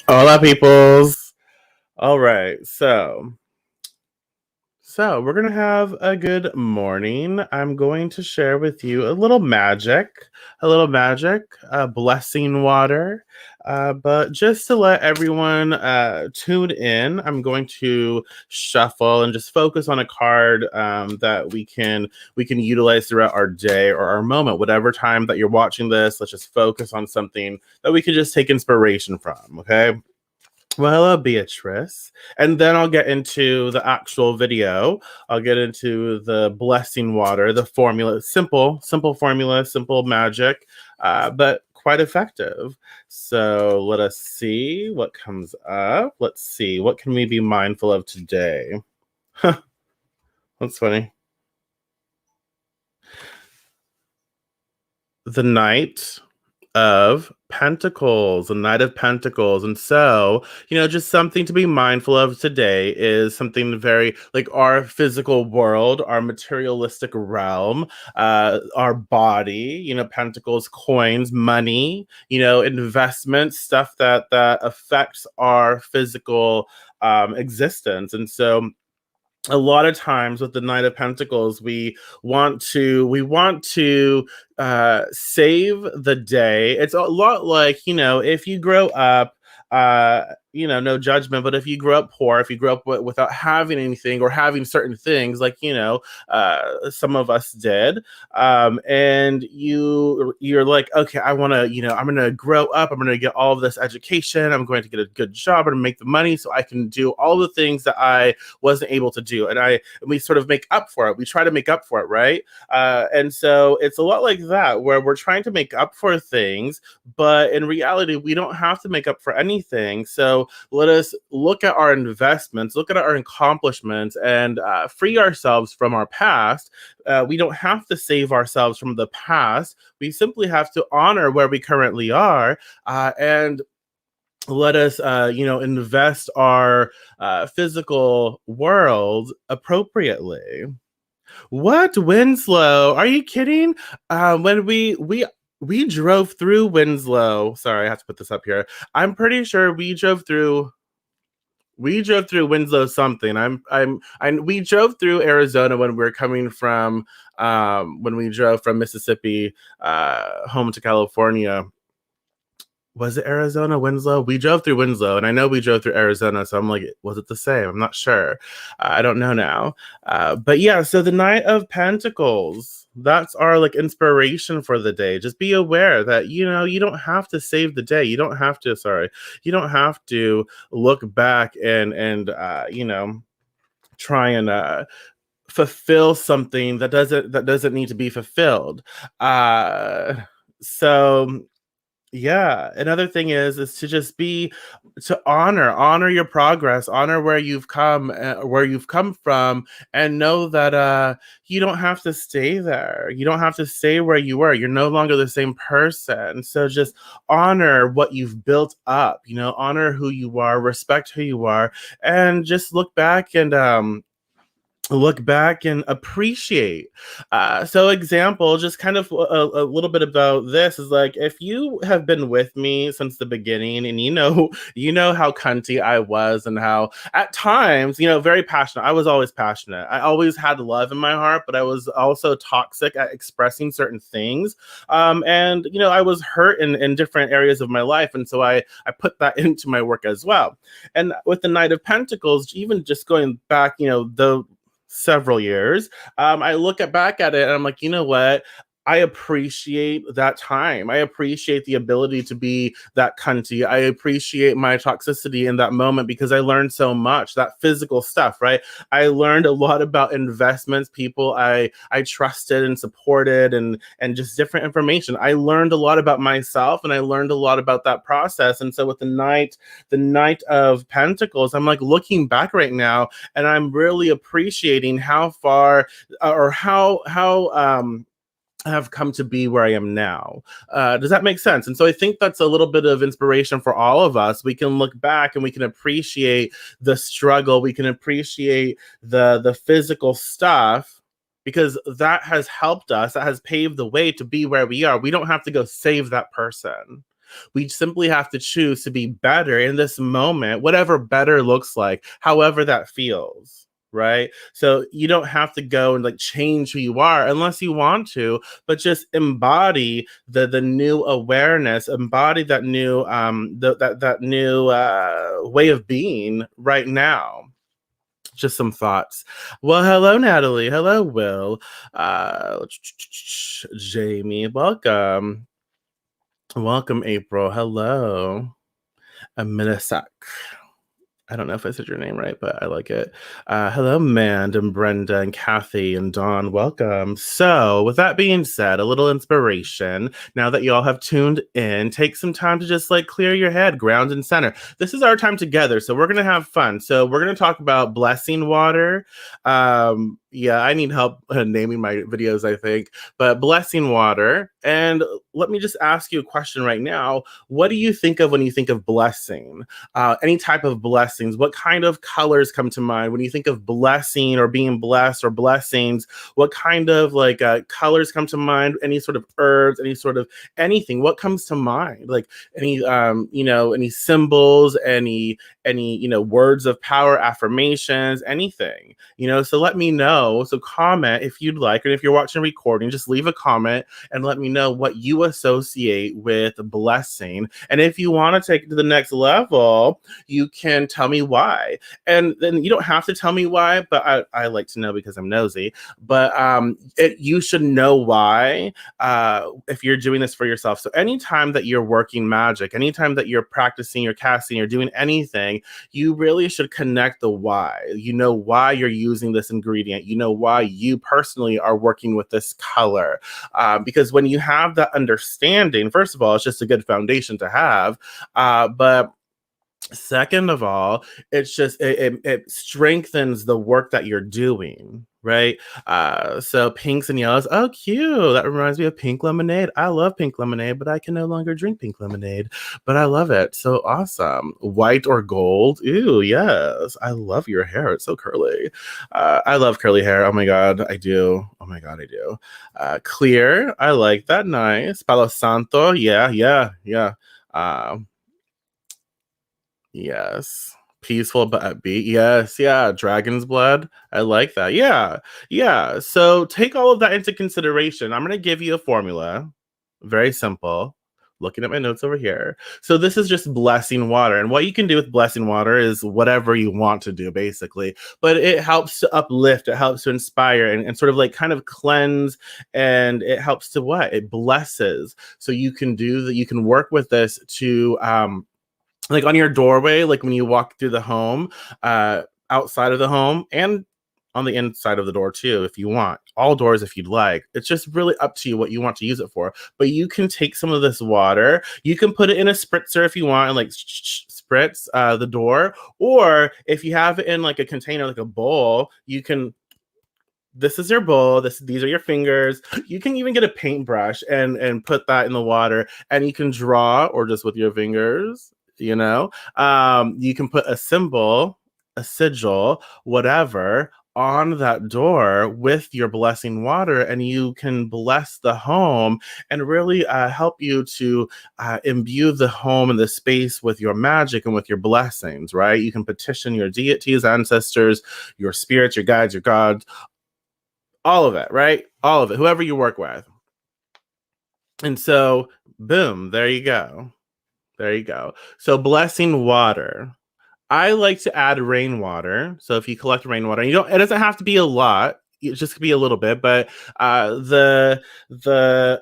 Hola, peoples. All right, so we're gonna have a good morning. I'm going to share with you a little magic, blessing water. But just to let everyone tune in, I'm going to shuffle and just focus on a card that we can utilize throughout our day or our moment, whatever time that you're watching this. Let's just focus on something that we can just take inspiration from. Okay. Well, hello, Beatrice. And then I'll get into the actual video. I'll get into the blessing water, the formula, simple formula, simple magic, but quite effective. So let us see what comes up. Let's see. What can we be mindful of today? That's funny. The Knight of Pentacles, the Knight of Pentacles. And so, just something to be mindful of today is something very like our physical world, our materialistic realm, our body, pentacles, coins, money, investments, stuff that affects our physical existence. And so a lot of times with the Knight of Pentacles, we want to save the day. It's a lot like, if you grow up, no judgment, but if you grow up poor, if you grow up without having anything or having certain things, like, some of us did, and you're like, okay, I want to, I'm going to grow up, I'm going to get all of this education, I'm going to get a good job and make the money so I can do all the things that I wasn't able to do. And we sort of make up for it. We try to make up for it, right? And so it's a lot like that, where we're trying to make up for things, but in reality, we don't have to make up for anything. So let us look at our investments, look at our accomplishments, and free ourselves from our past. We don't have to save ourselves from the past. We simply have to honor where we currently are, and let us invest our physical world appropriately. What, Winslow, are you kidding? When we drove through Winslow, sorry, I have to put this up here. I'm pretty sure we drove through Winslow something. We drove through Arizona when we were coming from when we drove from Mississippi home to California. Was it Arizona, Winslow? We drove through Winslow, and I know we drove through Arizona, so I'm like, was it the same? I'm not sure. I don't know now. But yeah, so the Knight of Pentacles, that's our like inspiration for the day. Just be aware that, you don't have to save the day. You don't have to look back and try and fulfill something that doesn't need to be fulfilled. Uh, so yeah, another thing is to just be to honor your progress, honor where you've come from, and know that you don't have to stay there. You don't have to stay where you were. You're no longer the same person. So just honor what you've built up, honor who you are, respect who you are, and just look back and appreciate. So example, just kind of a little bit about this is like, if you have been with me since the beginning, and you know how cunty I was, and how at times, very passionate. I was always passionate. I always had love in my heart, but I was also toxic at expressing certain things. And I was hurt in different areas of my life, and so I put that into my work as well. And with the Knight of Pentacles, even just going back, the several years, I back at it and I'm like, you know what? I appreciate that time. I appreciate the ability to be that cunty. I appreciate my toxicity in that moment because I learned so much, that physical stuff, right? I learned a lot about investments, people I trusted and supported, and just different information. I learned a lot about myself, and I learned a lot about that process. And so with the Knight of Pentacles, I'm like looking back right now, and I'm really appreciating how far or how I have come to be where I am now. Does that make sense? And so I think that's a little bit of inspiration for all of us. We can look back and we can appreciate the struggle. We can appreciate the physical stuff, because that has helped us. That has paved the way to be where we are. We don't have to go save that person. We simply have to choose to be better in this moment, whatever better looks like, however that feels. Right. So you don't have to go and like change who you are unless you want to, but just embody the new awareness, embody that new that new way of being right now. Just some thoughts. Well, hello, Natalie. Hello, Will. Uh, Jamie, welcome. Welcome, April. Hello. Aminisak. I don't know if I said your name right, but I like it. Hello, Mand and Brenda and Kathy and Dawn. Welcome. So, with that being said, a little inspiration. Now that you all have tuned in, take some time to just like clear your head, ground and center. This is our time together, so we're gonna have fun. So, we're gonna talk about blessing water. Yeah, I need help naming my videos, I think, but blessing water. And let me just ask you a question right now. What do you think of when you think of blessing? Any type of blessings. What kind of colors come to mind when you think of blessing or being blessed or blessings? What kind of like colors come to mind? Any sort of herbs, any sort of anything? What comes to mind? Like any any symbols, any words of power, affirmations, anything. So let me know. So comment if you'd like, and if you're watching a recording, just leave a comment and let me know what you associate with blessing. And if you want to take it to the next level, you can tell me why. And then you don't have to tell me why, but I like to know because I'm nosy. But you should know why if you're doing this for yourself. So anytime that you're working magic, anytime that you're practicing, you're casting, you're doing anything, you really should connect the why. You know why you're using this ingredient. You know why you personally are working with this color. Because when you have that understanding, first of all, it's just a good foundation to have. But second of all, it's just it strengthens the work that you're doing, right? So pinks and yellows. Oh, cute. That reminds me of pink lemonade. I love pink lemonade, but I can no longer drink pink lemonade. But I love it. So awesome. White or gold. Ooh, yes. I love your hair. It's so curly. I love curly hair. Oh my god, I do. Oh my god, I do. Clear. I like that. Nice. Palo Santo. Yeah, yeah, yeah. Yes. Peaceful but upbeat. Yes. Yeah. Dragon's blood. I like that. Yeah. Yeah. So take all of that into consideration. I'm going to give you a formula. Very simple. Looking at my notes over here. So this is just blessing water. And what you can do with blessing water is whatever you want to do, basically. But it helps to uplift, it helps to inspire and sort of like kind of cleanse. And it helps to what? It blesses. So you can do that, you can work with this to like on your doorway, like when you walk through the home, outside of the home, and on the inside of the door too, if you want. All doors if you'd like. It's just really up to you what you want to use it for. But you can take some of this water, you can put it in a spritzer if you want, and like spritz the door. Or if you have it in like a container, like a bowl, you can. This is your bowl. These are your fingers. You can even get a paintbrush and put that in the water, and you can draw, or just with your fingers. You can put a symbol, a sigil, whatever, on that door with your blessing water, and you can bless the home and really help you to imbue the home and the space with your magic and with your blessings, right? You can petition your deities, ancestors, your spirits, your guides, your gods, all of it, right? All of it, whoever you work with. And so, boom, there you go. There you go. So blessing water. I like to add rainwater. So if you collect rainwater, it doesn't have to be a lot. It just could be a little bit, but the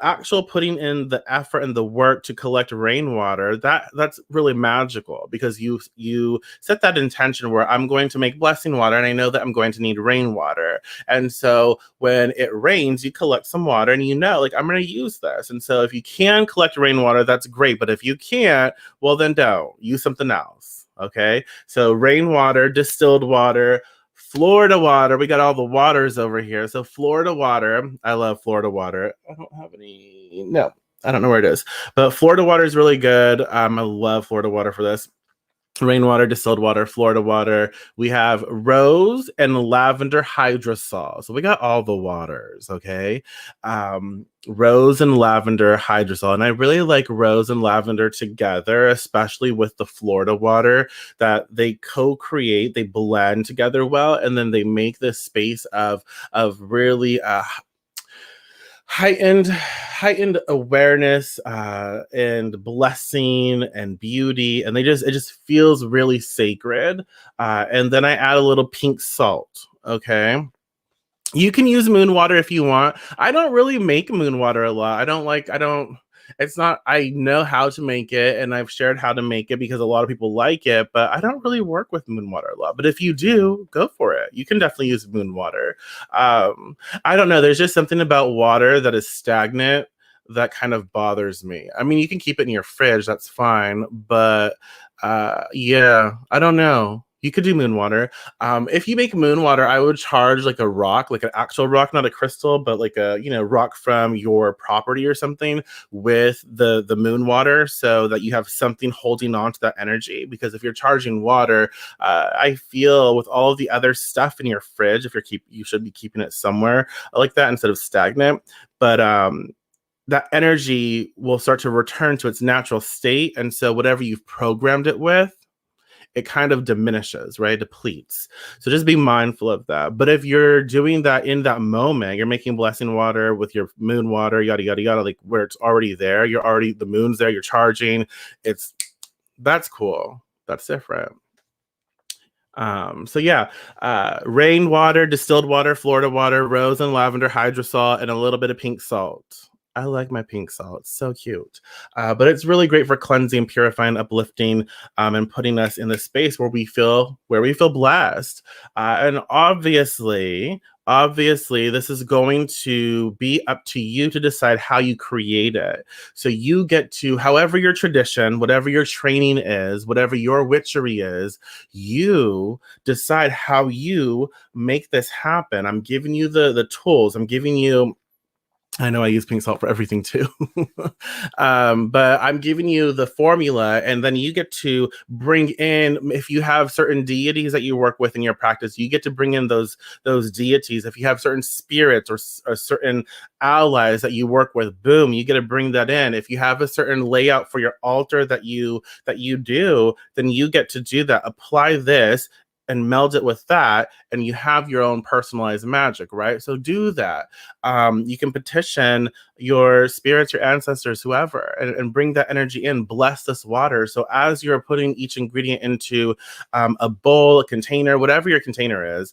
actual putting in the effort and the work to collect rainwater, that's really magical, because you set that intention where I'm going to make blessing water, and I know that I'm going to need rainwater. And so when it rains, you collect some water, and like, I'm going to use this. And so if you can collect rainwater, that's great. But if you can't, well, then don't. Use something else. Okay. So rainwater, distilled water, Florida water. We got all the waters over here. So Florida water. I love Florida water. I don't have any. No, I don't know where it is. But Florida water is really good. I love Florida water for this. rainwater, distilled water, Florida water. We have rose and lavender hydrosol. So we got all the waters, okay? Rose and lavender hydrosol. And I really like rose and lavender together, especially with the Florida water, that they co-create, they blend together well, and then they make this space of really heightened awareness and blessing and beauty, and it just feels really sacred. And then I add a little pink salt. Okay, you can use moon water if you want. I don't really make moon water a lot. I don't, it's not, I know how to make it and I've shared how to make it because a lot of people like it, but I don't really work with moon water a lot. But if you do, go for it. You can definitely use moon water. I don't know. There's just something about water that is stagnant that kind of bothers me. I mean, you can keep it in your fridge, that's fine. But yeah, I don't know. You could do moon water. If you make moon water, I would charge like a rock, like an actual rock, not a crystal, but like a rock from your property or something with the moon water, so that you have something holding on to that energy. Because if you're charging water, I feel with all of the other stuff in your fridge, you should be keeping it somewhere like that instead of stagnant. But that energy will start to return to its natural state, and so whatever you've programmed it with, it kind of diminishes, right? Depletes. So just be mindful of that. But if you're doing that in that moment, you're making blessing water with your moon water, yada yada yada, like where it's already there, the moon's there, you're charging. That's cool. That's different. So yeah, rainwater, distilled water, Florida water, rose and lavender hydrosol, and a little bit of pink salt. I like my pink salt. It's so cute. But it's really great for cleansing, purifying, uplifting, and putting us in the space where we feel blessed. And obviously, this is going to be up to you to decide how you create it. So you get to, however your tradition, whatever your training is, whatever your witchery is, you decide how you make this happen. I'm giving you the tools. I know I use pink salt for everything too. But I'm giving you the formula, and then you get to bring in, if you have certain deities that you work with in your practice, you get to bring in those deities. If you have certain spirits or certain allies that you work with, boom, you get to bring that in. If you have a certain layout for your altar that you do, then you get to do that. Apply this and meld it with that, and you have your own personalized magic, right? So do that. You can petition your spirits, your ancestors, whoever, and bring that energy in. Bless this water. So as you're putting each ingredient into a bowl, a container, whatever your container is,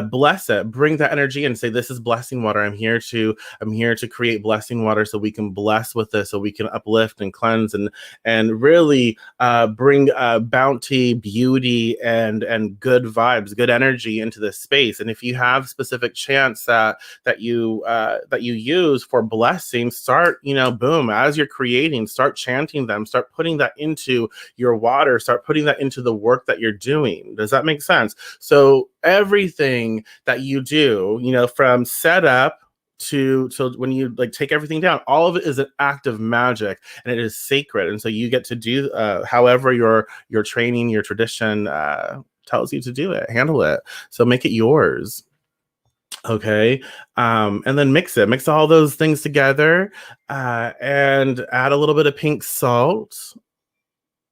bless it, bring that energy and say, this is blessing water. I'm here to create blessing water, so we can bless with this, so we can uplift and cleanse and really bring bounty, beauty, and good vibes, good energy into this space. And if you have specific chants that you use for blessing, start, boom, as you're creating, start chanting them, start putting that into your water, start putting that into the work that you're doing. Does that make sense? So everything that you do, from setup to when you like take everything down, all of it is an act of magic, and it is sacred. And so you get to do however your training, your tradition tells you to do it, handle it. So make it yours. Okay. And then mix all those things together, and add a little bit of pink salt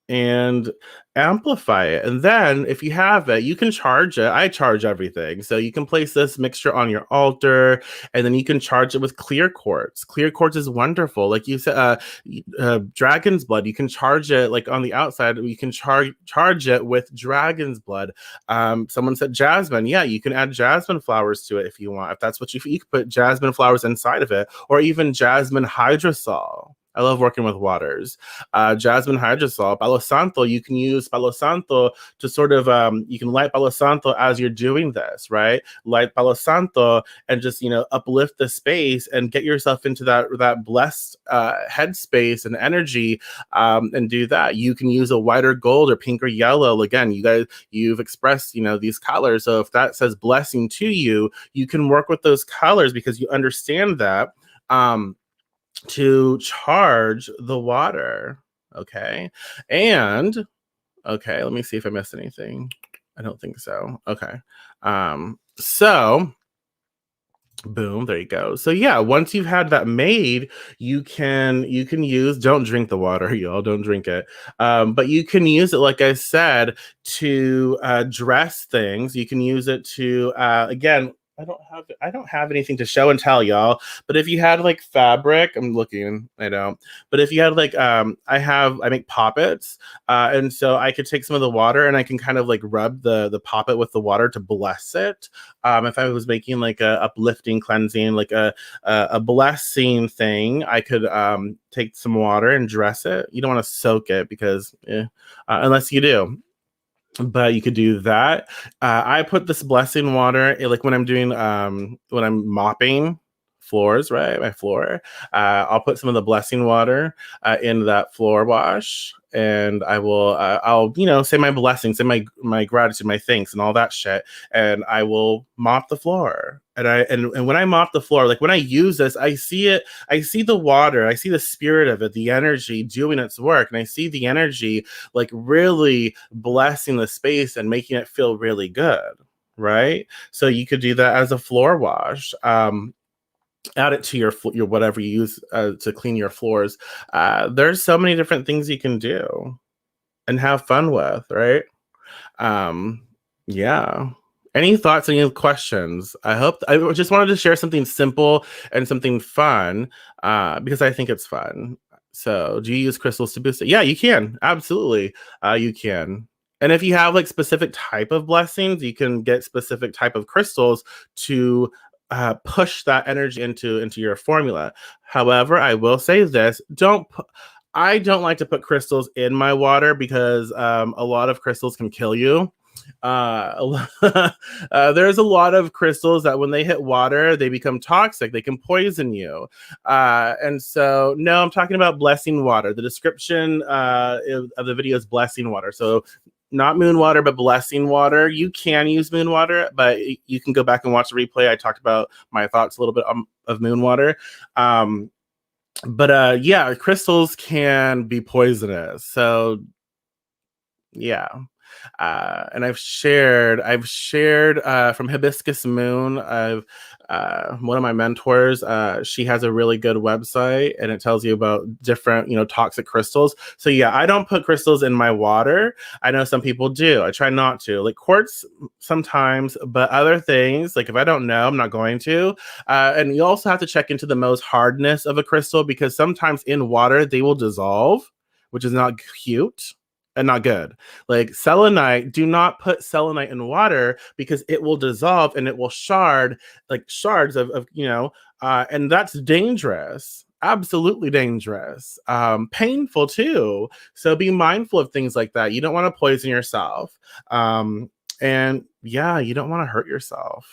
and amplify it. And then if you have it, you can charge it. I charge everything. So you can place this mixture on your altar, and then you can charge it with clear quartz. Clear quartz is wonderful. Like you said, dragon's blood, you can charge it like on the outside. You can charge it with dragon's blood. Someone said jasmine. Yeah, you can add jasmine flowers to it if you want. If that's what you can put jasmine flowers inside of it, or even jasmine hydrosol. I love working with waters. Jasmine hydrosol, Palo Santo. You can use Palo Santo to sort of, you can light Palo Santo as you're doing this, right? Light Palo Santo and just, uplift the space and get yourself into that blessed headspace and energy, and do that. You can use a whiter gold or pink or yellow. Again, you've expressed, these colors. So if that says blessing to you, you can work with those colors because you understand that. To charge the water. Okay. And okay, let me see if I missed anything. I don't think so. Okay. So boom, there you go. So yeah, once you've had that made, you can use, don't drink the water, y'all, don't drink it. But you can use it, like I said, to dress things. You can use it to again, I don't have anything to show and tell, y'all. But if you had like fabric, I'm looking, I don't. But if you had like I make poppets, and so I could take some of the water and I can kind of like rub the poppet with the water to bless it. If I was making like a uplifting, cleansing, like a blessing thing, I could take some water and dress it. You don't want to soak it because unless you do, but you could do that. I put this blessing water like when I'm mopping floors, right? My floor. I'll put some of the blessing water in that floor wash, and I'll say my blessings, say my gratitude, my thanks, and all that shit, and I will mop the floor. And when I mop the floor, like when I use this, I see it. I see the water. I see the spirit of it, the energy doing its work, and I see the energy like really blessing the space and making it feel really good, right? So you could do that as a floor wash. Add it to your whatever you use to clean your floors. There's so many different things you can do and have fun with, right? Um, yeah. Any thoughts, any questions? I just wanted to share something simple and something fun because I think it's fun. So, do you use crystals to boost it? Yeah, you can. Absolutely. You can. And if you have like specific type of blessings, you can get specific type of crystals to push that energy into your formula. However, I will say this: I don't like to put crystals in my water because a lot of crystals can kill you. There's a lot of crystals that when they hit water, they become toxic. They can poison you. And so, no, I'm talking about blessing water. The description of the video is blessing water. So, not moon water, but blessing water. You can use moon water, but you can go back and watch the replay. I talked about my thoughts a little bit of moon water. But yeah, crystals can be poisonous. So, yeah. And I've shared from Hibiscus Moon. I've One of my mentors, she has a really good website and it tells you about different toxic crystals. So yeah, I don't put crystals in my water. I know some people do. I try not to, like quartz sometimes, but other things, like if I don't know, I'm not going to. And you also have to check into the most hardness of a crystal because sometimes in water they will dissolve, which is not cute and not good. Like selenite, do not put selenite in water because it will dissolve and it will shard, like shards of and that's dangerous. Absolutely dangerous. Painful too. So be mindful of things like that. You don't want to poison yourself. And yeah, you don't want to hurt yourself.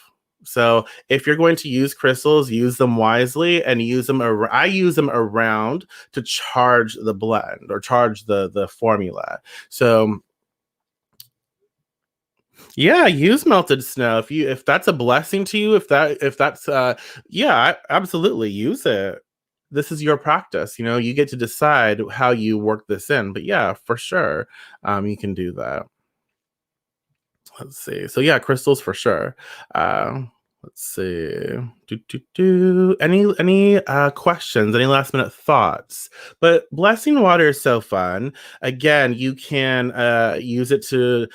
So if you're going to use crystals, use them wisely and use them. I use them around to charge the blend or charge the formula. So yeah, use melted snow if that's a blessing to you. If that's yeah, absolutely use it. This is your practice. You get to decide how you work this in. But yeah, for sure, you can do that. Let's see. So yeah, crystals for sure. Uh, let's see. Any questions? Any last minute thoughts? But blessing water is so fun. Again, you can use it to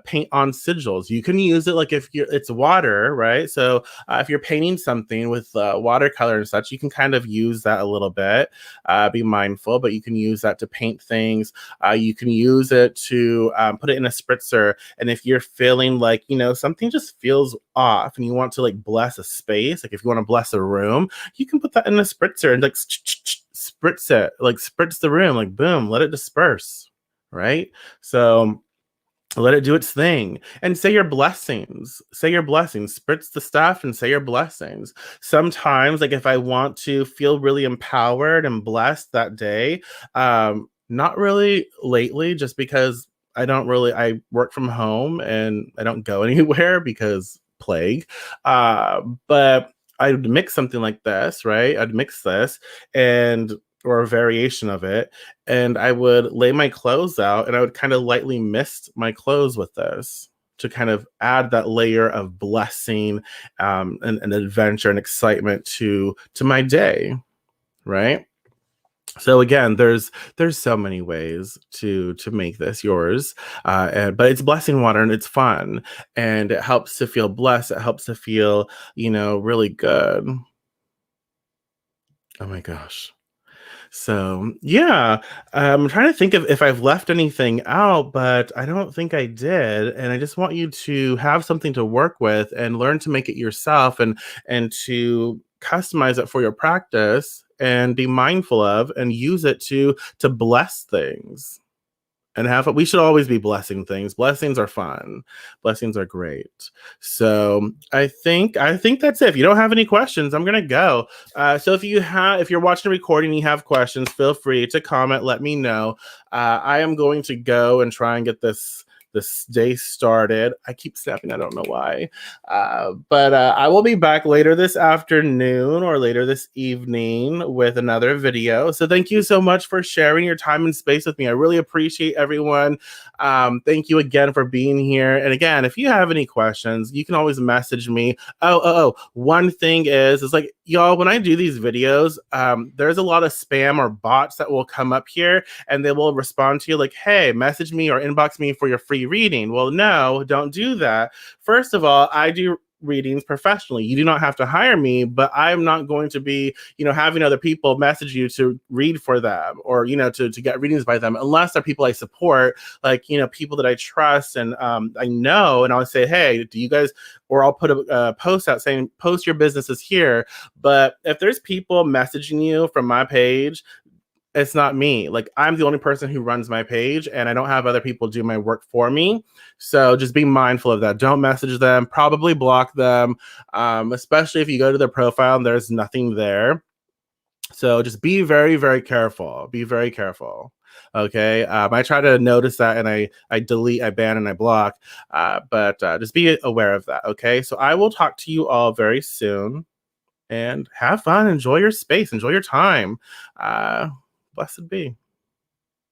paint on sigils. You can use it like if it's water, right? So if you're painting something with watercolor and such, you can kind of use that a little bit. Be mindful, but you can use that to paint things. You can use it to put it in a spritzer. And if you're feeling like, something just feels off and you want to like bless a space, like if you want to bless a room, you can put that in a spritzer and like spritz it, like spritz the room, like boom, let it disperse, right? So let it do its thing and say your blessings. Say your blessings. Spritz the stuff and say your blessings. Sometimes, like if I want to feel really empowered and blessed that day, not really lately, just because I work from home and I don't go anywhere because plague. But I'd mix something like this, right? I'd mix this and or a variation of it, and I would lay my clothes out and I would kind of lightly mist my clothes with this to kind of add that layer of blessing, and adventure and excitement to my day, right? So again, there's so many ways to make this yours, but it's blessing water and it's fun, and it helps to feel blessed. It helps to feel, really good. Oh my gosh. So yeah, I'm trying to think of if I've left anything out, but I don't think I did. And I just want you to have something to work with and learn to make it yourself, and to customize it for your practice and be mindful of and use it to bless things and have it. We should always be blessing things. Blessings are fun. Blessings are great. So I think that's it. If you don't have any questions, I'm gonna go. So if you're watching a recording and you have questions, feel free to comment. Let me know. I am going to go and try and get this day started. I keep snapping. I don't know why. But I will be back later this afternoon or later this evening with another video. So thank you so much for sharing your time and space with me. I really appreciate everyone. Thank you again for being here. And again, if you have any questions, you can always message me. Oh, one thing is like, y'all, when I do these videos, there's a lot of spam or bots that will come up here and they will respond to you like, hey, message me or inbox me for your free reading. Well, no, don't do that. First of all, I do readings professionally. You do not have to hire me, but I'm not going to be, having other people message you to read for them or, to get readings by them, unless they're people I support, like, people that I trust and I know, and I'll say, hey, do you guys, or I'll put a post out saying, post your businesses here. But if there's people messaging you from my page, it's not me. Like, I'm the only person who runs my page and I don't have other people do my work for me. So just be mindful of that. Don't message them, probably block them, especially if you go to their profile and there's nothing there. So just be very, very careful. Be very careful. Okay. I try to notice that and I delete, I ban, and I block. But just be aware of that. Okay. So I will talk to you all very soon and have fun. Enjoy your space. Enjoy your time. Blessed be.